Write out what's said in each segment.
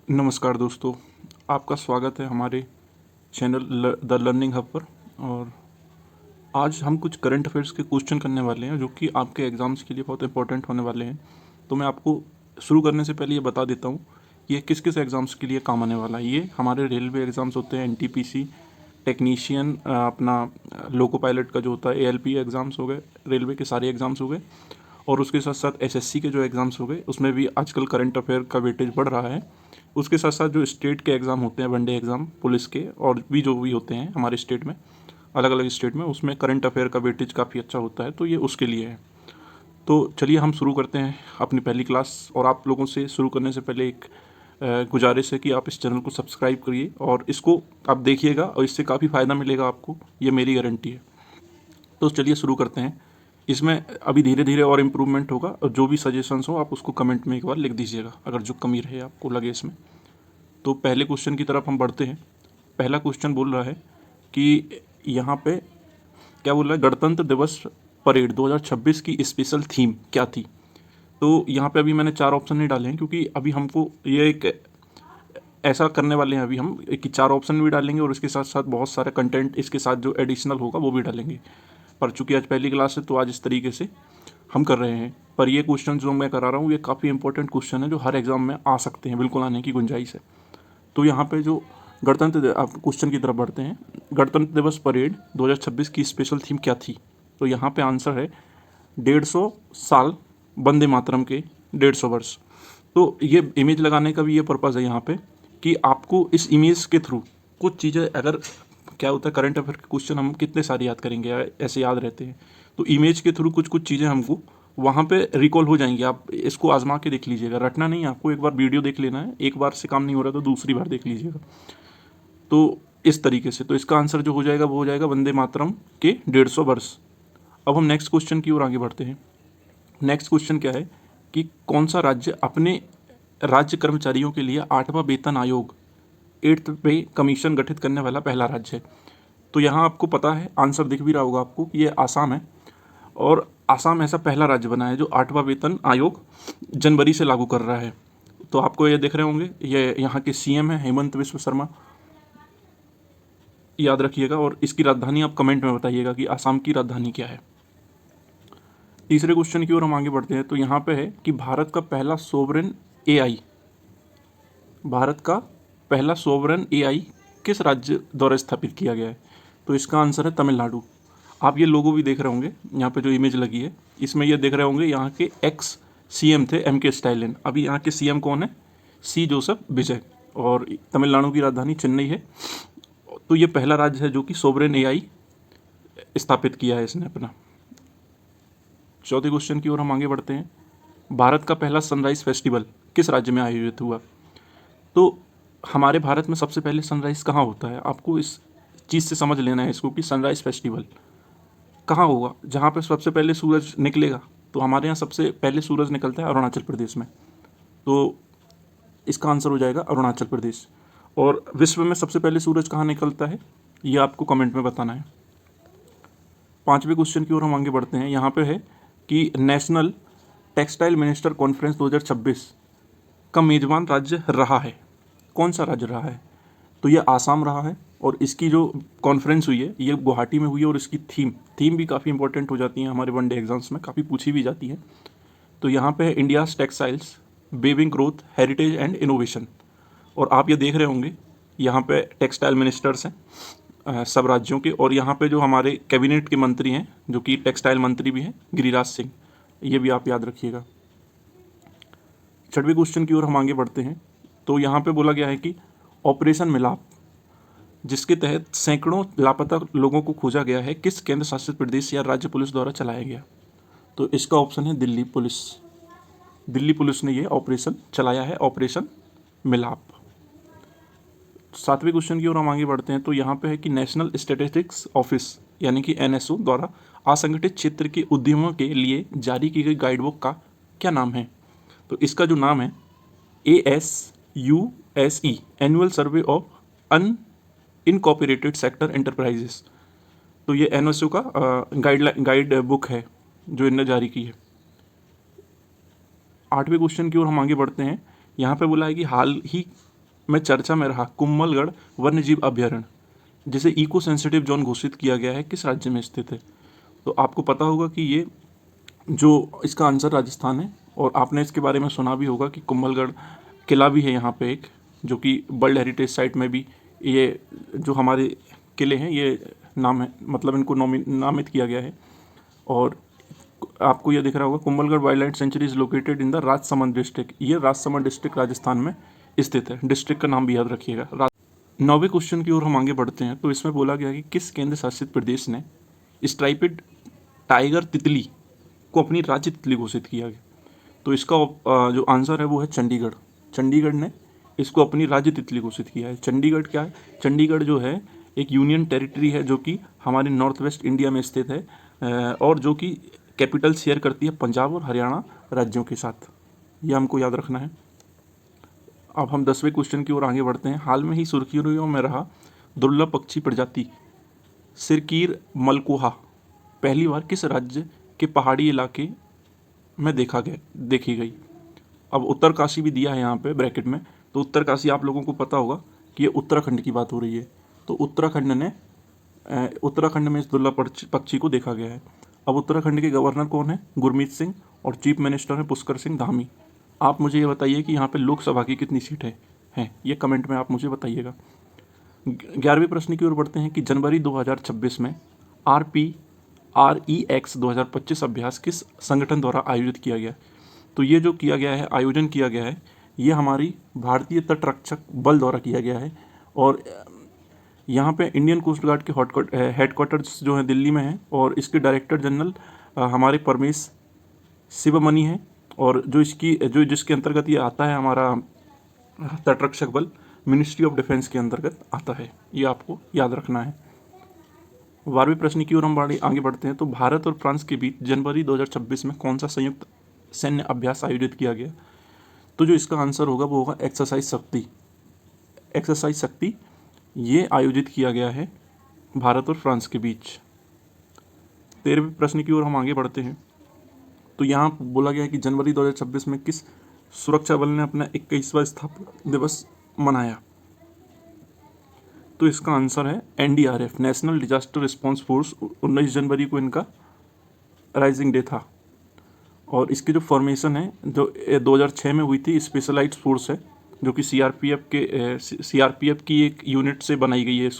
नमस्कार दोस्तों, आपका स्वागत है हमारे चैनल द लर्निंग हब पर। और आज हम कुछ करंट अफेयर्स के क्वेश्चन करने वाले हैं जो कि आपके एग्ज़ाम्स के लिए बहुत इंपॉर्टेंट होने वाले हैं। तो मैं आपको शुरू करने से पहले ये बता देता हूँ ये किस किस एग्ज़ाम्स के लिए काम आने वाला है। ये हमारे रेलवे एग्ज़ाम्स होते हैं, एनटीपीसी, टेक्नीशियन, अपना लोको पायलट का जो होता है, एएलपी एग्ज़ाम्स हो गए, रेलवे के सारे एग्ज़ाम्स हो गए। और उसके साथ साथ एसएससी के जो एग्ज़ाम्स हो गए उसमें भी आजकल करंट अफेयर का वेटेज बढ़ रहा है। उसके साथ साथ जो स्टेट के एग्ज़ाम होते हैं, वनडे एग्ज़ाम पुलिस के और भी जो भी होते हैं हमारे स्टेट में, अलग अलग स्टेट में, उसमें करंट अफेयर का वेटेज काफ़ी अच्छा होता है, तो ये उसके लिए है। तो चलिए हम शुरू करते हैं अपनी पहली क्लास। और आप लोगों से शुरू करने से पहले एक गुजारिश है कि आप इस चैनल को सब्सक्राइब करिए और इसको आप देखिएगा और इससे काफ़ी फ़ायदा मिलेगा आपको, ये मेरी गारंटी है। तो चलिए शुरू करते हैं। इसमें अभी धीरे धीरे और इम्प्रूवमेंट होगा और जो भी सजेशंस हो आप उसको कमेंट में एक बार लिख दीजिएगा अगर जो कमी रहे आपको लगे इसमें। तो पहले क्वेश्चन की तरफ हम बढ़ते हैं। पहला क्वेश्चन बोल रहा है कि यहाँ पे क्या बोल रहा है, गणतंत्र दिवस परेड 2026 की स्पेशल थीम क्या थी। तो यहाँ पे अभी मैंने 4 ऑप्शन नहीं डाले हैं क्योंकि अभी हमको ये एक ऐसा करने वाले हैं अभी हम कि 4 ऑप्शन भी डालेंगे और इसके साथ साथ बहुत सारा कंटेंट इसके साथ जो एडिशनल होगा वो भी डालेंगे। पर चूंकि आज पहली क्लास है तो आज इस तरीके से हम कर रहे हैं। पर ये क्वेश्चन जो मैं करा रहा हूँ ये काफ़ी इंपॉर्टेंट क्वेश्चन है जो हर एग्जाम में आ सकते हैं, बिल्कुल आने की गुंजाइश है। तो यहाँ पे जो आप क्वेश्चन की तरफ बढ़ते हैं। गणतंत्र दिवस परेड 2026 की स्पेशल थीम क्या थी। तो यहाँ पे आंसर है 150 साल वंदे मातरम के 150 वर्ष। तो ये इमेज लगाने का भी ये पर्पज़ है यहाँ पे कि आपको इस इमेज के थ्रू कुछ चीज़ें, अगर क्या होता है करंट अफेयर के क्वेश्चन हम कितने सारे याद करेंगे या ऐसे याद रहते हैं, तो इमेज के थ्रू कुछ कुछ चीज़ें हमको वहाँ पे रिकॉल हो जाएंगी। आप इसको आजमा के देख लीजिएगा, रटना नहीं है आपको, एक बार वीडियो देख लेना है, एक बार से काम नहीं हो रहा तो दूसरी बार देख लीजिएगा। तो इस तरीके से तो इसका आंसर जो हो जाएगा वो हो जाएगा वंदे मातरम के 150 वर्ष। अब हम नेक्स्ट क्वेश्चन की ओर आगे बढ़ते हैं। नेक्स्ट क्वेश्चन क्या है कि कौन सा राज्य अपने राज्य कर्मचारियों के लिए 8वां वेतन आयोग, 8th पे कमीशन गठित करने वाला पहला राज्य है। तो यहाँ आपको पता है, आंसर दिख भी रहा होगा आपको, ये आसाम है। और आसाम ऐसा पहला राज्य बना है जो 8वां वेतन आयोग जनवरी से लागू कर रहा है। तो आपको ये देख रहे होंगे, ये यहाँ के सीएम है हेमंत विश्व शर्मा, याद रखिएगा। और इसकी राजधानी आप कमेंट में बताइएगा कि आसाम की राजधानी क्या है। तीसरे क्वेश्चन की ओर हम आगे बढ़ते हैं। तो यहाँ पे है कि भारत का पहला सोवरेन एआई किस राज्य द्वारा स्थापित किया गया है। तो इसका आंसर है तमिलनाडु। आप ये लोगो भी देख रहे होंगे, यहाँ पे जो इमेज लगी है इसमें ये देख रहे होंगे, यहाँ के एक्स सीएम थे एम के स्टालिन, अभी यहाँ के सीएम कौन है, सी जोसेफ विजय। और तमिलनाडु की राजधानी चेन्नई है। तो ये पहला राज्य है जो कि सोवरेन एआई स्थापित किया है इसने अपना। चौथे क्वेश्चन की ओर हम आगे बढ़ते हैं। भारत का पहला सनराइज फेस्टिवल किस राज्य में आयोजित हुआ। तो हमारे भारत में सबसे पहले सनराइज़ कहाँ होता है, आपको इस चीज़ से समझ लेना है इसको कि सनराइज़ फेस्टिवल कहाँ होगा, जहाँ पे सबसे पहले सूरज निकलेगा। तो हमारे यहाँ सबसे पहले सूरज निकलता है अरुणाचल प्रदेश में। तो इसका आंसर हो जाएगा अरुणाचल प्रदेश। और विश्व में सबसे पहले सूरज कहाँ निकलता है ये आपको कमेंट में बताना है। पाँचवें क्वेश्चन की ओर हम आगे बढ़ते हैं। यहाँ पे है कि नेशनल टेक्सटाइल मिनिस्टर कॉन्फ्रेंस 2026 का मेज़बान राज्य रहा है, कौन सा राज्य रहा है। तो ये आसाम रहा है। और इसकी जो कॉन्फ्रेंस हुई है ये गुवाहाटी में हुई है। और इसकी थीम भी काफ़ी इंपॉर्टेंट हो जाती है हमारे वनडे एग्जाम्स में, काफ़ी पूछी भी जाती है। तो यहाँ पे है India's textiles weaving growth heritage and innovation. और आप ये देख रहे होंगे यहाँ पे टेक्सटाइल मिनिस्टर्स हैं सब राज्यों के। और यहाँ पे जो हमारे कैबिनेट के मंत्री हैं जो कि टेक्सटाइल मंत्री भी हैं, गिरिराज सिंह, ये भी आप याद रखिएगा। छठवें क्वेश्चन की ओर हम आगे बढ़ते हैं। तो यहाँ पे बोला गया है कि ऑपरेशन मिलाप, जिसके तहत सैकड़ों लापता लोगों को खोजा गया है, किस केंद्र शासित प्रदेश या राज्य पुलिस द्वारा चलाया गया। तो इसका ऑप्शन है दिल्ली पुलिस। दिल्ली पुलिस ने ये ऑपरेशन चलाया है, ऑपरेशन मिलाप। सातवें क्वेश्चन की ओर हम आगे बढ़ते हैं। तो यहाँ पे है कि नेशनल स्टैटिस्टिक्स ऑफिस यानी कि एनएसओ द्वारा असंगठित क्षेत्र के उद्यमों के लिए जारी की गई गाइडबुक का क्या नाम है। तो इसका जो नाम है ASUSE annual survey of an incorporated sector enterprises. तो ये एनएसओ का गाइड बुक है जो इन्होंने जारी की है। आठवें क्वेश्चन की ओर हम आगे बढ़ते हैं। यहाँ पे बोला है कि हाल ही में चर्चा में रहा कुंभलगढ़ वन्यजीव अभ्यारण्य, जिसे इको सेंसिटिव जोन घोषित किया गया है, किस राज्य में स्थित है? तो आपको पता होगा कि ये जो इसका आंसर राजस्थान है। और आपने इसके बारे में सुना भी होगा कि कुंभलगढ़ किला भी है यहाँ पे एक, जो कि वर्ल्ड हेरिटेज साइट में भी ये जो हमारे किले हैं ये नाम है, मतलब इनको नामित किया गया है। और आपको ये दिख रहा होगा Kumbhalgarh wild life sanctuary is located in the Rajsamand district. ये राजसमंद डिस्ट्रिक्ट राजस्थान में स्थित है। डिस्ट्रिक्ट का नाम भी याद रखिएगा। 9वें क्वेश्चन की ओर हम आगे बढ़ते हैं। तो इसमें बोला गया कि किस केंद्र शासित प्रदेश ने स्ट्राइपेड टाइगर तितली को अपनी राज्य तितली घोषित किया गया? तो इसका जो आंसर है वो है चंडीगढ़। चंडीगढ़ ने इसको अपनी राज्य तितली घोषित किया है। चंडीगढ़ क्या है? चंडीगढ़ जो है एक यूनियन टेरिटरी है जो कि हमारे नॉर्थ वेस्ट इंडिया में स्थित है और जो कि कैपिटल शेयर करती है पंजाब और हरियाणा राज्यों के साथ। ये हमको याद रखना है। अब हम 10वें क्वेश्चन की ओर आगे बढ़ते हैं। हाल में ही सुर्खियों में रहा दुर्लभ पक्षी प्रजाति सिरकीर मलकोहा पहली बार किस राज्य के पहाड़ी इलाके में देखी गई? अब उत्तरकाशी भी दिया है यहाँ पे ब्रैकेट में। तो उत्तरकाशी आप लोगों को पता होगा कि ये उत्तराखंड की बात हो रही है। तो उत्तराखंड में इस दुर्लभ पक्षी को देखा गया है। अब उत्तराखंड के गवर्नर कौन है? गुरमीत सिंह। और चीफ मिनिस्टर है पुष्कर सिंह धामी। आप मुझे ये बताइए कि यहाँ पे लोकसभा की कितनी सीटें हैं, ये कमेंट में आप मुझे बताइएगा। 11वें प्रश्न की ओर बढ़ते हैं कि जनवरी 2026 में REX 2025 अभ्यास किस संगठन द्वारा आयोजित किया गया? तो ये जो किया गया है, आयोजन किया गया है, ये हमारी भारतीय तटरक्षक बल द्वारा किया गया है। और यहाँ पे इंडियन कोस्ट गार्ड के हेडक्वार्टर्स जो है दिल्ली में है और इसके डायरेक्टर जनरल हमारे परमेश शिवमणि हैं। और जो जिसके अंतर्गत ये आता है हमारा तटरक्षक बल मिनिस्ट्री ऑफ डिफेंस के अंतर्गत आता है। ये आपको याद रखना है। 12वें प्रश्न की ओर हम आगे बढ़ते हैं। तो भारत और फ्रांस के बीच जनवरी 2026 में कौन सा संयुक्त सैन्य अभ्यास आयोजित किया गया? तो जो इसका आंसर होगा वो होगा एक्सरसाइज शक्ति। एक्सरसाइज शक्ति ये आयोजित किया गया है भारत और फ्रांस के बीच। 13वें प्रश्न की ओर हम आगे बढ़ते हैं। तो यहाँ बोला गया है कि जनवरी 2026 में किस सुरक्षा बल ने अपना 21वां स्थापना दिवस मनाया? तो इसका आंसर है NDRF, national disaster response force. 19 जनवरी को इनका राइजिंग डे था। और इसकी जो फॉर्मेशन है जो 2006 में हुई थी, स्पेशलाइज्ड फोर्स है जो कि CRPF की एक यूनिट से बनाई गई है।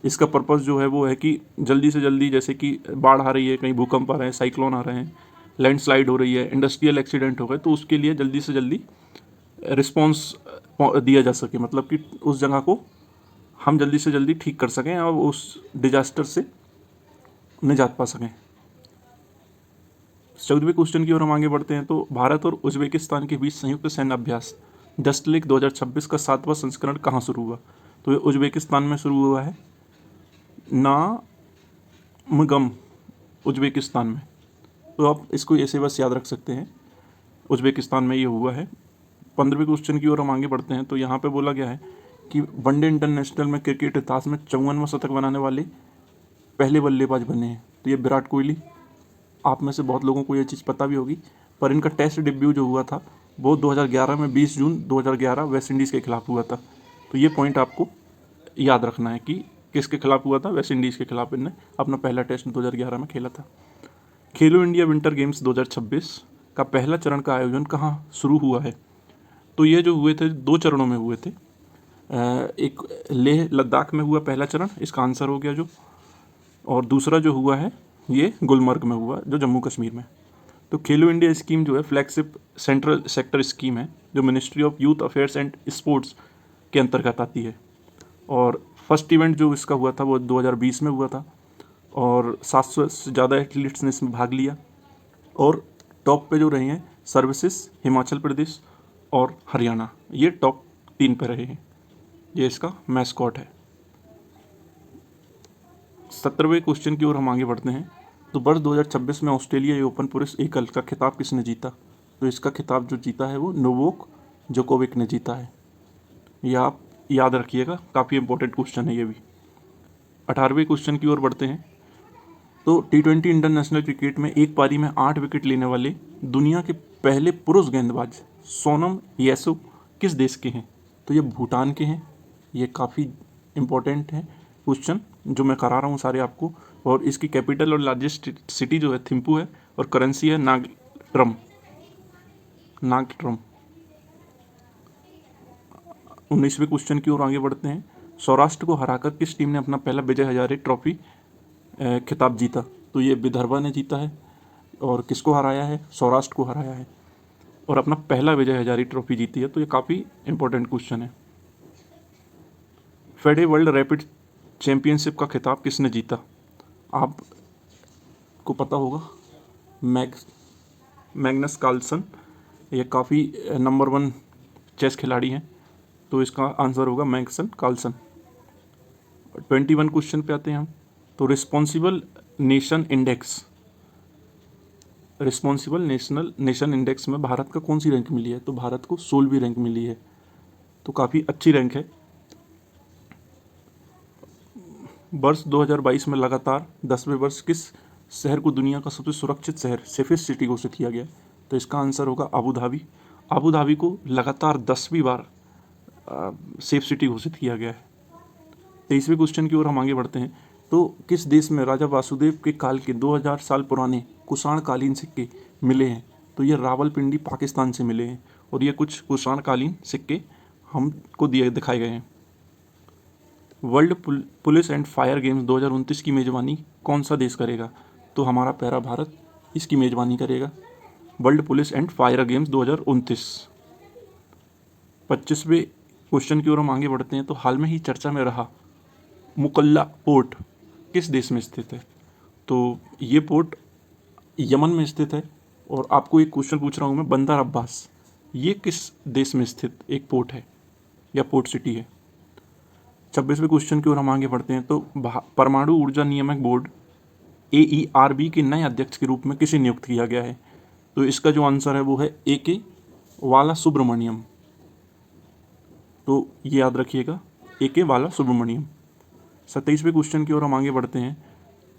इसका पर्पस जो है वो है कि जल्दी से जल्दी, जैसे कि बाढ़ आ रही है, कहीं भूकंप आ रहे हैं, साइक्लोन आ रहे हैं, लैंडस्लाइड हो रही है, इंडस्ट्रियल एक्सीडेंट हो गए, तो उसके लिए जल्दी से जल्दी रिस्पॉन्स दिया जा सके, मतलब कि उस जगह को हम जल्दी से जल्दी ठीक कर सकें और उस डिजास्टर से निजात पा सकें। 14वें क्वेश्चन की ओर हम आगे बढ़ते हैं। तो भारत और उज्बेकिस्तान के बीच संयुक्त सैन्य अभ्यास डस्ट लेक 2026 का 7वां संस्करण कहाँ शुरू हुआ? तो ये उज्बेकिस्तान में शुरू हुआ है, नामगम, उज्बेकिस्तान में। तो आप इसको ऐसे बस याद रख सकते हैं, उज्बेकिस्तान में ये हुआ है। 15वें क्वेश्चन की ओर हम आगे बढ़ते हैं। तो यहाँ पे बोला गया है कि वनडे इंटरनेशनल में क्रिकेट इतिहास में 54वां शतक बनाने वाले पहले बल्लेबाज बने हैं। तो ये विराट कोहली। आप में से बहुत लोगों को ये चीज़ पता भी होगी, पर इनका टेस्ट डेब्यू जो हुआ था वो 2011 में 20 जून 2011 वेस्ट इंडीज़ के खिलाफ हुआ था। तो ये पॉइंट आपको याद रखना है कि किसके खिलाफ हुआ था? वेस्ट इंडीज़ के खिलाफ इनने अपना पहला टेस्ट 2011 में खेला था। खेलो इंडिया विंटर गेम्स 2026 का पहला चरण का आयोजन कहाँ शुरू हुआ है? तो ये जो हुए थे 2 चरणों में हुए थे। एक लेह लद्दाख में हुआ पहला चरण, इसका आंसर हो गया जो, और दूसरा जो हुआ है ये गुलमर्ग में हुआ जो जम्मू कश्मीर में। तो खेलो इंडिया स्कीम जो है फ्लैगशिप सेंट्रल सेक्टर स्कीम है जो ministry of youth affairs and sports के अंतर्गत आती है। और फर्स्ट इवेंट जो इसका हुआ था वो 2020 में हुआ था और 700 से ज़्यादा एथलीट्स ने इसमें भाग लिया। और टॉप पे जो रहे हैं सर्विसेज, हिमाचल प्रदेश और हरियाणा, ये टॉप 3 पे रहे हैं। ये इसका मैस्कॉट है। 17वें क्वेश्चन की ओर हम आगे बढ़ते हैं। तो वर्ष 2026 में ऑस्ट्रेलिया ओपन पुरुष एकल का खिताब किसने जीता? तो इसका खिताब जो जीता है वो नोवाक जोकोविक ने जीता है। यह आप याद रखिएगा, काफ़ी इंपॉर्टेंट क्वेश्चन है ये भी। 18वें क्वेश्चन की ओर बढ़ते हैं। तो T20 इंटरनेशनल क्रिकेट में एक पारी में 8 विकेट लेने वाले दुनिया के पहले पुरुष गेंदबाज सोनम यासुब किस देश के हैं? तो ये भूटान के हैं। ये काफ़ी इम्पोर्टेंट है क्वेश्चन जो मैं करा रहा हूँ सारे आपको। और इसकी कैपिटल और लार्जेस्ट सिटी जो है थिम्पू है और करेंसी है नागट्रम। 19वें क्वेश्चन की ओर आगे बढ़ते हैं। सौराष्ट्र को हराकर किस टीम ने अपना पहला विजय हजारे ट्रॉफी खिताब जीता? तो ये विदर्भा ने जीता है। और किसको हराया है? सौराष्ट्र को हराया है और अपना पहला विजय हजारे ट्रॉफी जीती है। तो ये काफ़ी इंपॉर्टेंट क्वेश्चन है। फेडे वर्ल्ड रैपिड चैंपियनशिप का खिताब किसने जीता? आपको पता होगा, मैग्नस कार्लसन। ये काफ़ी नंबर 1 चेस खिलाड़ी हैं। तो इसका आंसर होगा मैग्नस कार्लसन। 21 क्वेश्चन पे आते हैं हम। तो रिस्पॉन्सिबल नेशन इंडेक्स में भारत का कौन सी रैंक मिली है? तो भारत को 16वीं रैंक मिली है। तो काफ़ी अच्छी रैंक है। वर्ष 2022 में लगातार 10वें वर्ष किस शहर को दुनिया का सबसे सुरक्षित शहर सेफेस्ट सिटी घोषित किया गया? तो इसका आंसर होगा अबू धाबी। अबू धाबी को लगातार 10वीं बार सेफ सिटी घोषित किया गया है। 23वें क्वेश्चन की ओर हम आगे बढ़ते हैं। तो किस देश में राजा वासुदेव के काल के 2000 साल पुराने कुषाणकालीन सिक्के मिले हैं? तो ये रावलपिंडी पाकिस्तान से मिले हैं और ये कुछ कुषाणकालीन सिक्के हमको दिखाए गए हैं। World police and fire games 2029 की मेज़बानी कौन सा देश करेगा? तो हमारा प्यारा भारत इसकी मेज़बानी करेगा। World police and fire games 2029। 25वें क्वेश्चन की ओर हम आगे बढ़ते हैं। तो हाल में ही चर्चा में रहा मुकल्ला पोर्ट किस देश में स्थित है? तो ये पोर्ट यमन में स्थित है। और आपको एक क्वेश्चन पूछ रहा हूँ मैं, बंदर अब्बास ये किस देश में स्थित एक पोर्ट है या पोर्ट सिटी है? 26वें क्वेश्चन की ओर हम आगे बढ़ते हैं। तो परमाणु ऊर्जा नियामक बोर्ड AERB के नए अध्यक्ष के रूप में किसे नियुक्त किया गया है? तो इसका जो आंसर है वो है AK बाला सुब्रमण्यम। तो ये याद रखिएगा, AK बाला सुब्रमण्यम। 27वें क्वेश्चन की ओर हम आगे बढ़ते हैं।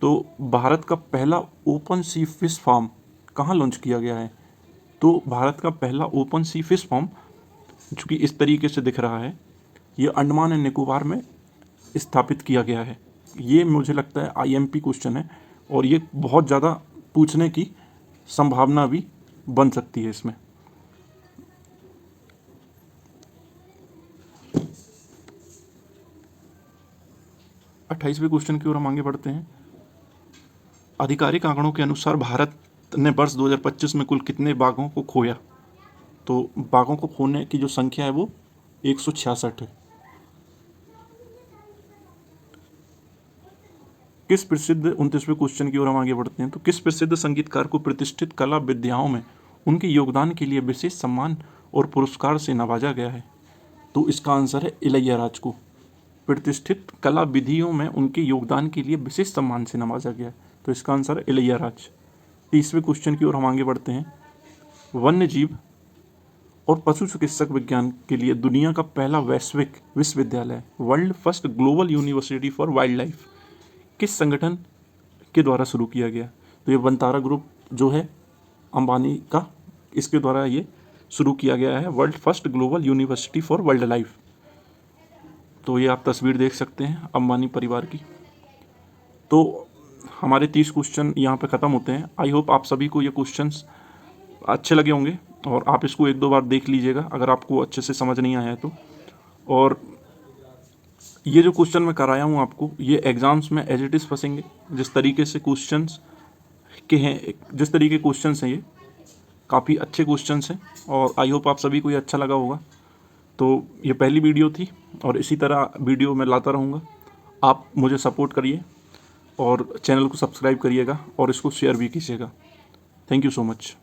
तो भारत का पहला ओपन सी फिश फार्म कहाँ लॉन्च किया गया है? तो भारत का पहला ओपन सी फिश फार्म जो कि इस तरीके से दिख रहा है, ये अंडमान एंड निकोबार में स्थापित किया गया है। ये मुझे लगता है IMP क्वेश्चन है और ये बहुत ज़्यादा पूछने की संभावना भी बन सकती है इसमें। अट्ठाईसवें क्वेश्चन की ओर हम आगे बढ़ते हैं। आधिकारिक आंकड़ों के अनुसार भारत ने वर्ष 2025 में कुल कितने बाघों को खोया? तो बाघों को खोने की जो संख्या है वो 166 है। किस प्रसिद्ध 29वें क्वेश्चन की ओर हम आगे बढ़ते हैं। तो किस प्रसिद्ध संगीतकार को प्रतिष्ठित कला विद्याओं में उनके योगदान के लिए विशेष सम्मान और पुरस्कार से नवाजा गया है? तो इसका आंसर है इलैयाराज को। प्रतिष्ठित कला विधियों में उनके योगदान के लिए विशेष सम्मान से नवाजा गया है। तो इसका आंसर है इलैयाराज। 30वें क्वेश्चन की ओर हम आगे बढ़ते हैं। वन्य जीव और पशु चिकित्सक विज्ञान के लिए दुनिया का पहला वैश्विक विश्वविद्यालय world first global university for wild life किस संगठन के द्वारा शुरू किया गया? तो ये वंतारा ग्रुप जो है अंबानी का, इसके द्वारा ये शुरू किया गया है, world first global university for wild life. तो ये आप तस्वीर देख सकते हैं अंबानी परिवार की। तो हमारे 30 क्वेश्चन यहाँ पे ख़त्म होते हैं। आई होप आप सभी को ये क्वेश्चंस अच्छे लगे होंगे और आप इसको 1-2 बार देख लीजिएगा अगर आपको अच्छे से समझ नहीं आया है तो। और ये जो क्वेश्चन मैं कराया हूँ आपको, ये एग्ज़ाम्स में एज इट इज़ फंसेंगे। जिस तरीके से क्वेश्चंस के हैं, जिस तरीके क्वेश्चंस हैं, ये काफ़ी अच्छे क्वेश्चंस हैं और आई होप आप सभी को ये अच्छा लगा होगा। तो ये पहली वीडियो थी और इसी तरह वीडियो मैं लाता रहूँगा। आप मुझे सपोर्ट करिए और चैनल को सब्सक्राइब करिएगा और इसको शेयर भी कीजिएगा। Thank you so much.